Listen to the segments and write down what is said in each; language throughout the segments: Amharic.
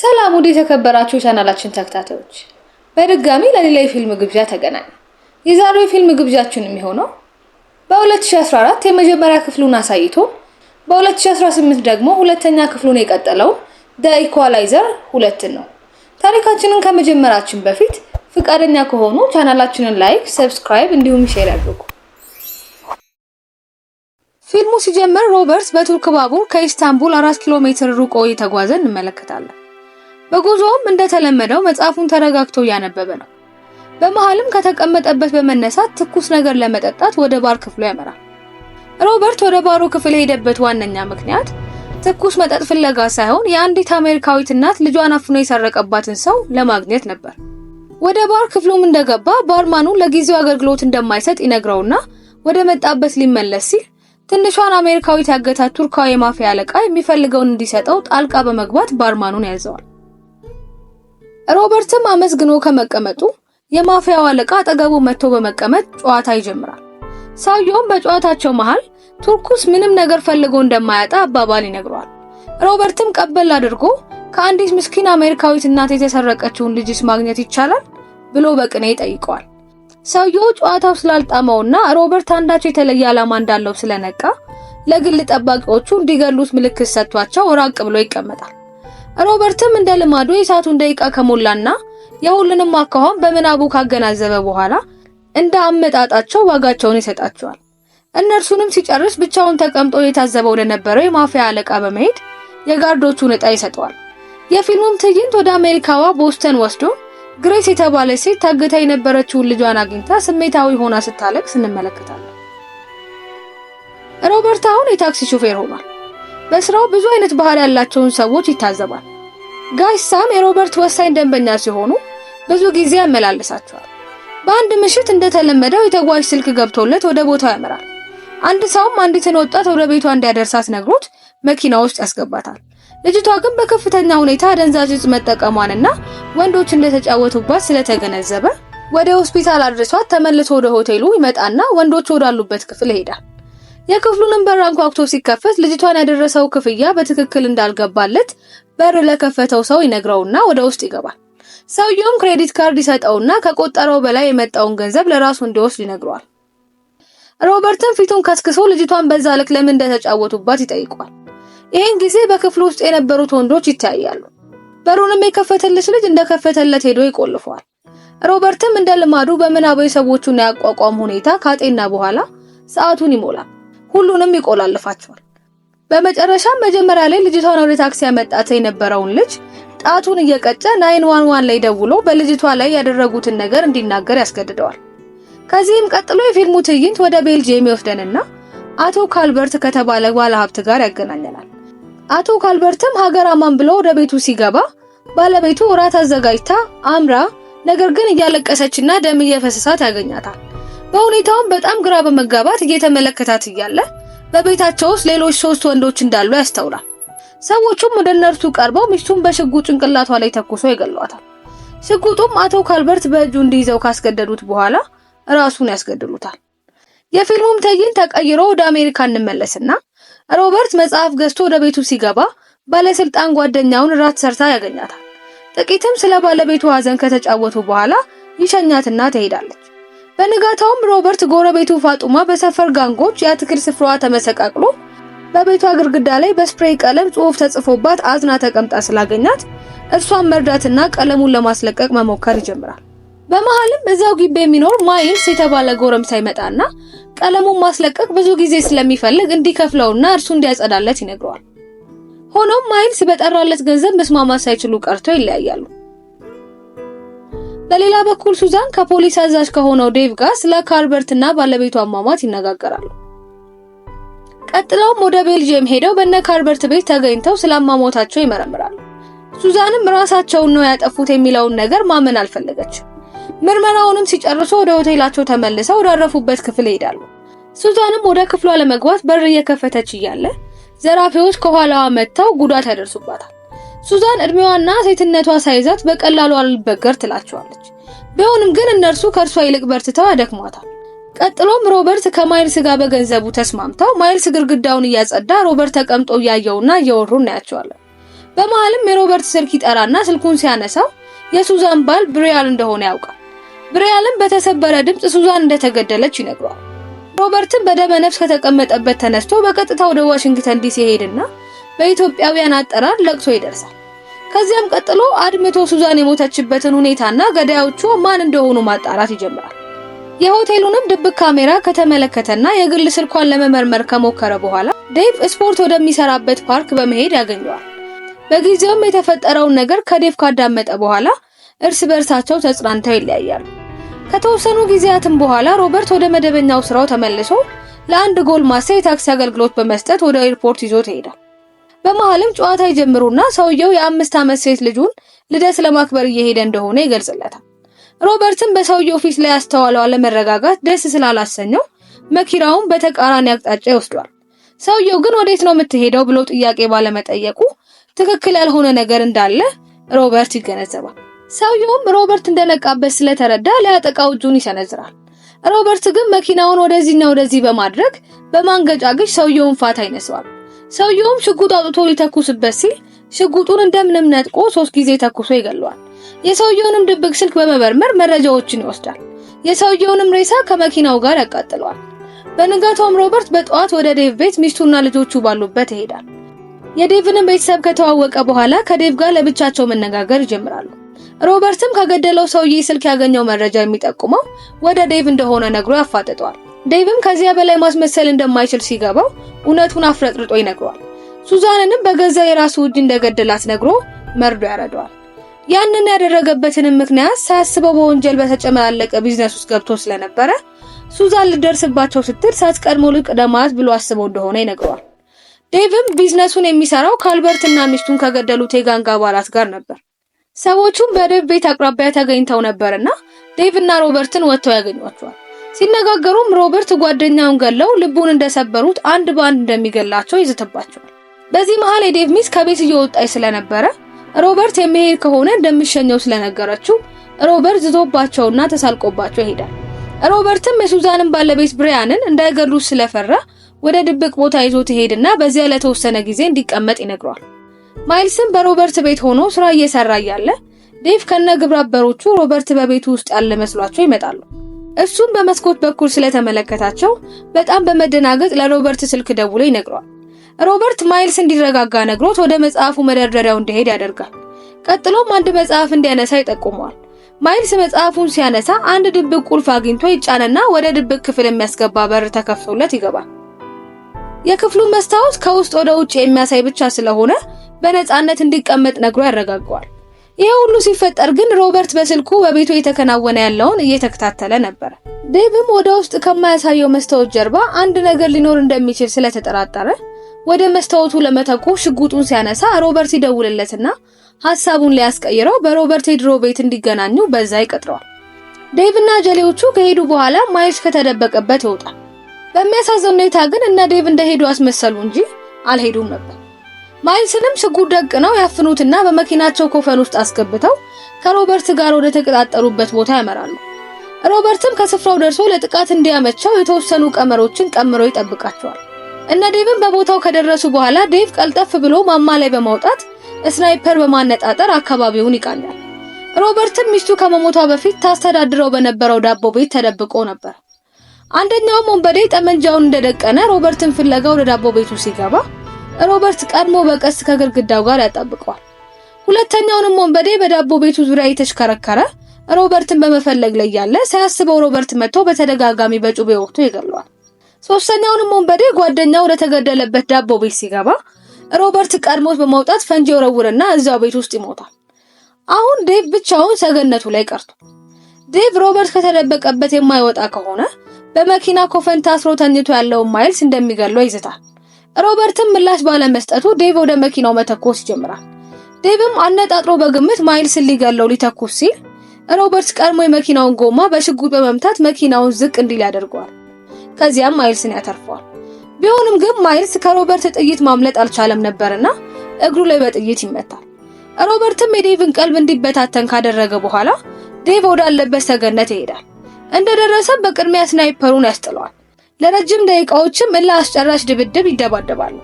ሰላም ወደ ተከበራችሁ ቻናላችን ተከታታዮች በድጋሚ ለሌላ የፊልም ግብዣ ተገናኘን። የዛሬው የፊልም ግብዣችን የሚሆነው በ2014 የመጀመሪያ ክፍሉን አሳይቶ በ2018 ደግሞ ሁለተኛ ክፍሉን የቀጠለው The Equalizer 2 ነው። ታሪካችንን ከመጀመራችን በፊት ፍቃደኛ ከሆኑ ቻናላችንን ላይክ፣ ሰብስክራይብ እንዲሁም ሼር ያድርጉ። ፊልሙ ሲጀምር ሮበርት በቱርክ ባቡር ከኢስታንቡል 4 ኪሎ ሜትር ርቆ እየተጓዘ እንመለከታለን። በጉዞውም እንደተለመደው መጽሐፉን ተረጋግቶ ያነበበ ነው። በመሃልም ከተቀመጠበት በመነሳት ትኩስ ነገር ለመጠጣት ወደ ባር ክፍሉ ያመራል። ሮበርት ወደ ባሩ ክፍል ሄደበት ዋነኛ ምክንያት ትኩስ መጠጥ ፍለጋ ሳይሆን የአንዲት አሜሪካዊት እናት ልጇን አፍኖ የሰረቀባትን ሰው ለማግኘት ነበር። ወደ ባር ክፍሉም እንደገባ ባርማኑ ለጊዜው አገልግሎት እንደማይሰጥ ይነግረውና ወደ መጣበት ሊመለስ ሲል ትንሿን አሜሪካዊት ያገታት ቱርካዊ ማፊያ አለቃ የሚፈልገውን እንዲሰጠው ጣልቃ በመግባት ባርማኑን ያዘዋል። ሮበርትም አመስግኖ ከመቀመጡ የማፊያው አለቃ አጠገቡ መጥቶ በመቀመጥ ጨዋታ ይጀምራል። ሰውየውም በጨዋታቸው መሃል ቱርኩስ ምንም ነገር ፈልጎ እንደማያጣ አባባል ይነግረዋል። ሮበርትም ቀበል አድርጎ ከአንዲት ምስኪን አሜሪካዊት እናት የተሰረቀችውን ልጅስ ማግኘት ይቻላል ብሎ በቅኔ ይጠይቀዋል። ሰውየው ጨዋታው ስላልጣመውና ሮበርት አንዳች የተለየ ዓላማ እንዳለው ስለነቃ ለግል ጠባቂዎቹ እንዲገሉት ምልክት ሰጥቷቸው ራቅ ብሎ ይቀመጣል። ሮበርትም እንደ ልማዱ የሰዓቱን ደቂቃ ከሞላና የሁሉንም አካኋን በመናቡ ካገናዘበ በኋላ እንደ አመጣጣቸው ዋጋቸውን ይሰጣቸዋል። እነርሱንም ሲጨርስ ብቻውን ተቀምጦ የታዘበው ለነበረው የማፊያ አለቃ በመሄድ የጋርዶቹን ዕጣ ይሰጠዋል። የፊልሙም ትዕይንት ወደ አሜሪካዋ ቦስተን ወስዶ ግሬስ የተባለች ሴት ታግታ የነበረችውን ልጇን አግኝታ ስሜታዊ ሆና ስታለቅስ እንመለከታለን። ሮበርት አሁን የታክሲ ሹፌር ሆኗል። በስራው ብዙ አይነት ባህሪ ያላቸውን ሰዎች ይታዘባል። ጋይስ ሳም የሮበርት ወሳኝ ደንበኛ ሲሆኑ ብዙ ጊዜ ያመላልሳቸዋል። በአንድ ምሽት እንደተለመደው የተጓዥ ስልክ ገብቶለት ወደ ቦታው ያመራል። አንድ ሰውም አንዲትን ወጣት ወደ ቤቷ እንዲያደርሳት ነግሮት መኪና ውስጥ ያስገባታል። ልጅቷ ግን በከፍተኛ ሁኔታ አደንዛዥ ዕፅ መጠቀሟንና ወንዶች እንደተጫወቱባት ስለተገነዘበ ወደ ሆስፒታል አድርሷት ተመልሶ ወደ ሆቴሉ ይመጣና ወንዶች ወዳሉበት ክፍል ይሄዳል። የክፍሉንም በር አንኳኩቶ ሲከፈት ልጅቷን ያደረሰው ክፍያ በትክክል እንዳልገባለት በር ለከፈተው ሰው ይነግረውና ወደ ውስጥ ይገባል። ሰውየውም ክሬዲት ካርድ ይሰጠውና ከቆጠረው በላይ የመጣውን ገንዘብ ለራሱ እንዲወስድ ይነግረዋል። ሮበርትም ፊቱን ከስክሶ ልጅቷን በዛ ልክ ለምን እንደተጫወቱባት ይጠይቀዋል። ይህን ጊዜ በክፍሉ ውስጥ የነበሩት ወንዶች ይታያሉ። በሩንም የከፈተልሽ ልጅ እንደከፈተለት ሄዶ ይቆልፈዋል። ሮበርትም እንደ ልማዱ በምናባዊ ሰዎቹን ያቋቋም ሁኔታ ካጤና በኋላ ሰዓቱን ይሞላል። ሁሉንም ይቆላልፋቸዋል። በመጨረሻም መጀመሪያ ላይ ልጅቷን ወደ ታክሲ ያመጣተ የነበረውን ልጅ ጣቱን እየቀጨ 911 ላይ ደውሎ በልጅቷ ላይ ያደረጉትን ነገር እንዲናገር ያስገድደዋል። ከዚህም ቀጥሎ የፊልሙ ትዕይንት ወደ ቤልጂየም ይወስደንና አቶ ካልበርት ከተባለ ባለሀብት ጋር ያገናኘናል። አቶ ካልበርትም ሀገር አማን ብሎ ወደ ቤቱ ሲገባ ባለቤቱ እራት አዘጋጅታ አምራ ነገር ግን እያለቀሰችና ደም እየፈሰሳት ያገኛታል። በሁኔታውም በጣም ግራ በመጋባት እየተመለከታት እያለ በቤታቸው ውስጥ ሌሎች 3 ወንዶች እንዳሉ ያስተውላል። ሰዎቹም ወደ እነርሱ ቀርበው ሚስቱን በሽጉጥ ጭንቅላቷ ላይ ተኩሶ ይገሏታል። ሽጉጡም አቶ ካልበርት በእጁ እንዲይዘው ካስገደዱት በኋላ ራሱን ያስገድሉታል። የፊልሙም ትዕይንት ተቀይሮ ወደ አሜሪካ እንመለስና ሮበርት መጽሐፍ ገዝቶ ወደ ቤቱ ሲገባ ባለስልጣን ጓደኛውን ራት ሰርታ ያገኛታል። ጥቂትም ስለ ባለቤቱ ሐዘን ከተጫወቱ በኋላ ይሸኛትና ትሄዳለች። በንጋታውም ሮበርት ጎረቤቱ ፋጡማ በሰፈር ጋንጎች የአትክልት ስፍራዋ ተመሰቃቅሎ በቤቷ ግድግዳ ላይ በስፕሬይ ቀለም ጽሑፍ ተጽፎባት አዝና ተቀምጣ ስላገኛት እርሷን መርዳትና ቀለሙን ለማስለቀቅ መሞከር ይጀምራል። በመሃልም እዛው ግቢ የሚኖር ማይልስ የተባለ ጎረምሳ ይመጣና ቀለሙን ማስለቀቅ ብዙ ጊዜ ስለሚፈልግ እንዲከፍለውና እርሱ እንዲያጸዳለት ይነግረዋል። ሆኖም ማይልስ በጠራለት ገንዘብ መስማማት ሳይችሉ ቀርቶ ይለያያሉ። በሌላ በኩል ሱዛን ከፖሊስ አዛዥ ከሆነው ዴቭ ጋር ስለ ካልበርትና ባለቤቱ አሟሟት ይነጋገራሉ። ቀጥለውም ወደ ቤልጂየም ሄደው በነ ካልበርት ቤት ተገኝተው ስለ አሟሟታቸው ይመረምራሉ። ሱዛንም ራሳቸውን ነው ያጠፉት የሚለውን ነገር ማመን አልፈለገችም። ምርመራውንም ሲጨርሱ ወደ ሆቴላቸው ተመልሰው ወዳረፉበት ክፍል ይሄዳሉ። ሱዛንም ወደ ክፍሏ ለመግባት በር እየከፈተች እያለ ዘራፊዎች ከኋላዋ መጥተው ጉዳት ያደርሱባታል። ሱዛን እድሜዋና ሴትነቷ ሳይዛት በቀላሉ አልበገር ትላቸዋለች። ቢሆንም ግን እነርሱ ከእርሷ ይልቅ በርትተው ያደክሟታል። ቀጥሎም ሮበርት ከማይልስ ጋር በገንዘቡ ተስማምተው ማይልስ ግድግዳውን እያጸዳ ሮበርት ተቀምጦ ያየውና እየወሩ እናያቸዋለን። በመሃልም የሮበርት ስልክ ይጠራና ስልኩን ሲያነሳው የሱዛን ባል ብሪያል እንደሆነ ያውቃል። ብሪያልም በተሰበረ ድምጽ ሱዛን እንደተገደለች ይነግረዋል። ሮበርትም በደመ ነፍስ ከተቀመጠበት ተነስቶ በቀጥታ ወደ ዋሽንግተን ዲሲ ሄድና በኢትዮጵያውያን አጠራር ለቅሶ ይደርሳል። ከዚያም ቀጥሎ አድምቶ ሱዛን የሞተችበትን ሁኔታና ገዳዮቹ ማን እንደሆኑ ማጣራት ይጀምራል። የሆቴሉንም ድብቅ ካሜራ ከተመለከተና የግል ስልኳን ለመመርመር ከሞከረ በኋላ ዴቭ ስፖርት ወደሚሰራበት ፓርክ በመሄድ ያገኘዋል። በጊዜውም የተፈጠረውን ነገር ከዴቭ ካዳመጠ በኋላ እርስ በርሳቸው ተጽናንተው ይለያያሉ። ከተወሰኑ ጊዜያትም በኋላ ሮበርት ወደ መደበኛው ስራው ተመልሶ ለአንድ ጎልማሳ የታክሲ አገልግሎት በመስጠት ወደ ኤርፖርት ይዞት ይሄዳል። በመሃልም ጨዋታ ይጀምሩና ሰውየው የ5 ዓመት ሴት ልጁን ልደት ለማክበር እየሄደ እንደሆነ ይገልጽለታል። ሮበርትም በሰውየው ፊት ላይ ያስተዋለው አለመረጋጋት ደስ ስላላሰኘው መኪናውን በተቃራኒ አቅጣጫ ይወስዷል። ሰውየው ግን ወዴት ነው የምትሄደው ብሎ ጥያቄ ባለመጠየቁ ትክክል ያልሆነ ነገር እንዳለ ሮበርት ይገነዘባል። ሰውየውም ሮበርት እንደነቃበት ስለተረዳ ሊያጠቃው እጁን ይሰነዝራል። ሮበርት ግን መኪናውን ወደዚህና ወደዚህ በማድረግ በማንገጫገጭ ሰውየውን ፋታ ይነሳዋል። ሰውየውም ሽጉጥ አውጥቶ ሊተኩስበት ሲል ሽጉጡን እንደምንም ነጥቆ 3 ጊዜ ተኩሶ ይገለዋል። የሰውየውንም ድብቅ ስልክ በመመርመር መረጃዎችን ይወስዳል። የሰውየውንም ሬሳ ከመኪናው ጋር ያቃጥለዋል። በንጋታውም ሮበርት በጠዋት ወደ ዴቭ ቤት ሚስቱና ልጆቹ ባሉበት ይሄዳል። የዴቭንም ቤተሰብ ከተዋወቀ በኋላ ከዴቭ ጋር ለብቻቸው መነጋገር ይጀምራሉ። ሮበርትም ከገደለው ሰውዬ ስልክ ያገኘው መረጃ የሚጠቁመው ወደ ዴቭ እንደሆነ ነግሮ ያፋጥጠዋል። ዴቭም ከዚያ በላይ ማስመሰል እንደማይችል ሲገባው እውነቱን አፍረጥርጦ ይነግረዋል። ሱዛንንም በገዛ የራሱ እጅ እንደገደላት ነግሮ መርዶ ያረደዋል። ያንን ያደረገበትንም ምክንያት ሳያስበው በወንጀል በተጨመላለቀ ቢዝነስ ውስጥ ገብቶ ስለነበረ ሱዛን ልደርስባቸው ስትል ሳትቀድሞ ልቅደማት ብሎ አስበው እንደሆነ ይነግረዋል። ዴቭም ቢዝነሱን የሚሰራው ከአልበርትና ሚስቱን ከገደሉት የጋንግ አባላት ጋር ነበር። ሰዎቹም በዴቭ ቤት አቅራቢያ ተገኝተው ነበርና ዴቭና ሮበርትን ወጥተው ያገኟቸዋል። ሲነጋገሩም ሮበርት ጓደኛውን ገለው ልቡን እንደሰበሩት አንድ ባንድ እንደሚገላቸው ይዝትባቸዋል። በዚህ መሃል የዴቭ ሚስት ከቤት እየወጣች ስለነበረ ሮበርት የሚሄድ ከሆነ እንደሚሸኘው ስለነገረችው ሮበርት ዝቶባቸውና ተሳልቆባቸው ይሄዳል። ሮበርትም የሱዛንን ባለቤት ብሪያንን እንዳይገድሉት ስለፈራ ወደ ድብቅ ቦታ ይዞት ይሄድና በዚያ ለተወሰነ ጊዜ እንዲቀመጥ ይነግረዋል። ማይልስም በሮበርት ቤት ሆኖ ስራ እየሰራ እያለ ዴቭ ከነግብረ አበሮቹ ሮበርት በቤቱ ውስጥ ያለ መስሏቸው ይመጣሉ። እሱም በመስኮት በኩል ስለተመለከታቸው በጣም በመደናገጥ ለሮበርት ስልክ ደውሎ ይነግረዋል። ሮበርት ማይልስ እንዲረጋጋ ነግሮት ወደ መጽሐፉ መደርደሪያው እንዲሄድ ያደርጋል። ቀጥሎም አንድ መጽሐፍ እንዲያነሳ ይጠቁመዋል። ማይልስ መጽሐፉን ሲያነሳ አንድ ድብቅ ቁልፍ አግኝቶ ይጫነና ወደ ድብቅ ክፍል የሚያስገባ በር ተከፍቶለት ይገባል። የክፍሉ መስታወት ከውስጥ ወደ ውጭ የሚያሳይ ብቻ ስለሆነ በነፃነት እንዲቀመጥ ነግሮ ያረጋጋዋል። ይሄ ሁሉ ሲፈጠር ግን ሮበርት በስልኩ በቤቱ እየተከናወነ ያለውን እየተከታተለ ነበር። ዴቭም ወደ ውስጥ ከማያሳየው መስታወት ጀርባ አንድ ነገር ሊኖር እንደሚችል ስለተጠራጠረ ወደ መስታወቱ ለመተኮስ ሽጉጡን ሲያነሳ ሮበርት ይደውልለትና ሐሳቡን ሊያስቀይረው በሮበርት የድሮ ቤት እንዲገናኙ በዛ ይቀጥረዋል። ዴቭና ጀሌዎቹ ከሄዱ በኋላ ማይልስ ከተደበቀበት ይወጣል። በሚያሳዝን ሁኔታ ግን እነ ዴቭ እንደሄዱ አስመሰሉ እንጂ አልሄዱም ነበር። ማይልስንም ሽጉጥ ደቅነው ያፍኑትና በመኪናቸው ኮፈን ውስጥ አስገብተው ከሮበርት ጋር ወደ ተቀጣጠሩበት ቦታ ያመራሉ። ሮበርትም ከስፍራው ደርሶ ለጥቃት እንዲያመቸው የተወሰኑ ቀመሮችን ቀምሮ ይጠብቃቸዋል። እነ ዴቭም በቦታው ከደረሱ በኋላ ዴቭ ቀልጠፍ ብሎ ማማ ላይ በማውጣት ስናይፐር በማነጣጠር አካባቢውን ይቃኛል። ሮበርትም ሚስቱ ከመሞቷ በፊት ታስተዳድረው በነበረው ዳቦ ቤት ተደብቆ ነበር። አንደኛው ወንበዴ ጠመንጃውን እንደደቀነ ሮበርትን ፍለጋ ወደ ዳቦ ቤቱ ሲገባ ሮበርት ቀድሞ በቀስት ከግድግዳው ጋር ያጣብቀዋል። ሁለተኛውንም ወንበዴ በዳቦ ቤቱ ዙሪያ የተሽከረከረ ሮበርትን በመፈለግ ላይ ያለ ሳያስበው ሮበርት መጥቶ በተደጋጋሚ በጩቤ ወቅቶ ይገለዋል። ሶስተኛውንም ወንበዴ ጓደኛው ወደ ተገደለበት ዳቦ ቤት ሲገባ ሮበርት ቀድሞት በመውጣት ፈንጂ ወረውርና እዛው ቤት ውስጥ ይሞታል። አሁን ዴቭ ብቻውን ሰገነቱ ላይ ቀርቷል። ዴቭ ሮበርት ከተደበቀበት የማይወጣ ከሆነ በመኪና ኮፈን ታስሮ ተኝቶ ያለውን ማይልስ እንደሚገለው ይዝታል። ሮበርትም ምላሽ ባለመስጠቱ ዴቭ ወደ መኪናው መተኮስ ይጀምራል። ዴቭም አነጣጥሮ በግምት ማይልስን ሊገለው ሊተኩስ ሲል ሮበርት ቀድሞ የመኪናውን ጎማ በሽጉጥ በመምታት መኪናውን ዝቅ እንዲል ያደርገዋል። ከዚያም ማይልስን ያተርፈዋል። ቢሆንም ግን ማይልስ ከሮበርት ጥይት ማምለጥ አልቻለም ነበርና እግሩ ላይ በጥይት ይመታል። ሮበርትም የዴቭን ቀልብ እንዲበታተን ካደረገ በኋላ ዴቭ ወዳለበት ሰገነት ይሄዳል። እንደደረሰም በቅድሚያ ስናይፐሩን ያስጥለዋል። ለረጅም ደቂቃዎችም እልህ አስጨራሽ ድብድብ ይደባደባሉ።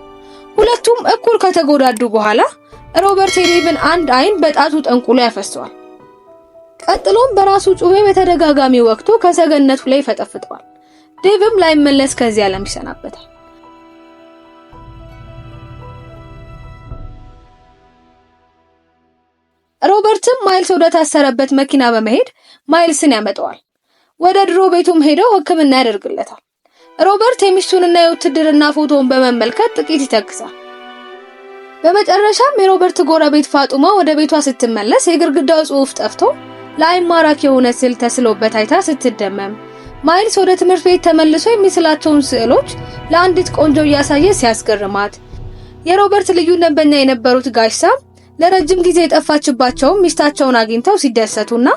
ሁለቱም እኩል ከተጎዳዱ በኋላ ሮበርት የዴቭን አንድ አይን በጣቱ ጠንቁሎ ያፈሰዋል። ቀጥሎም በራሱ ጩቤ በተደጋጋሚ ወቅቶ ከሰገነቱ ላይ ይፈጠፍጠዋል። ዴቭም ላይመለስ ከዚህ ዓለም ይሰናበታል። ሮበርትም ማይልስ ወደ ታሰረበት መኪና በመሄድ ማይልስን ያመጣዋል። ወደ ድሮ ቤቱም ሄደው ሕክምና ያደርግለታል። ሮበርት የሚስቱንና የውትድርና ፎቶውን በመመልከት ጥቂት ይተክዛል። በመጨረሻም የሮበርት ጎረቤት ፋጡማ ወደ ቤቷ ስትመለስ የግድግዳው ጽሑፍ ጠፍቶ ለዓይን ማራኪ የሆነ ስዕል ተስሎበት አይታ ስትደመም፣ ማይልስ ወደ ትምህርት ቤት ተመልሶ የሚስላቸውን ስዕሎች ለአንዲት ቆንጆ እያሳየ ሲያስገርማት፣ የሮበርት ልዩ ደንበኛ የነበሩት ጋሽ ሳም ለረጅም ጊዜ የጠፋችባቸው ሚስታቸውን አግኝተው ሲደሰቱና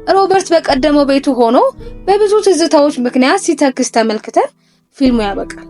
ሮበርት በቀደመው ቤቱ ሆኖ በብዙ ትዝታዎች ምክንያት ሲተክስ ተመልክተን ፊልሙ ያበቃል።